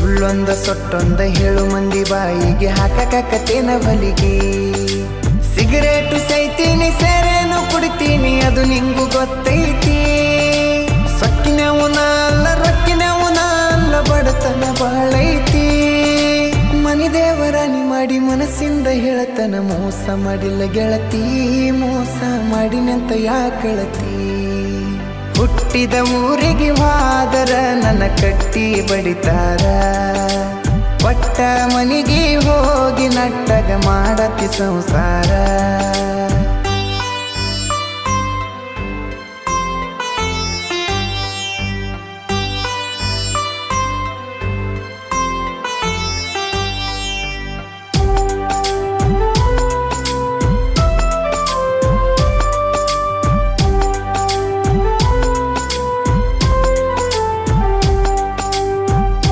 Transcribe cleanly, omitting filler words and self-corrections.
ಸುಳ್ಳೊಂದ ಸೊಟ್ಟೊಂದ ಹೇಳು ಮಂದಿ ಬಾಯಿಗೆ ಹಾಕಕತ್ತೇನ ಬಲಿಗೆ. ಸಿಗರೇಟು ಸೈತೀನಿ ಸೇರೇನು ಕುಡಿತೀನಿ ಅದು ನಿಂಗು ಗೊತ್ತೈತಿ. ಸೊಕ್ಕಿನವನ ಅಲ್ಲ ರೊಕ್ಕಿನವನ ಅಲ್ಲ ಬಡತನ ಬಾಳೈತಿ. ಮನಿ ದೇವರಾಣಿ ಮಾಡಿ ಮನಸ್ಸಿಂದ ಹೇಳತನ ಮೋಸ ಮಾಡಿಲ್ಲ ಗೆಳತಿ, ಮೋಸ ಮಾಡಿನಂತ ಯಾಕಳತಿ. ಹುಟ್ಟಿದ ಊರಿಗೆ ಹೋದರ ನನ್ನ ಕಟ್ಟಿ ಬಡಿತಾರ, ಪಟ್ಟ ಮನಿಗೆ ಹೋಗಿ ನಟ್ಟಗ ಮಾಡತಿ ಸಂಸಾರ.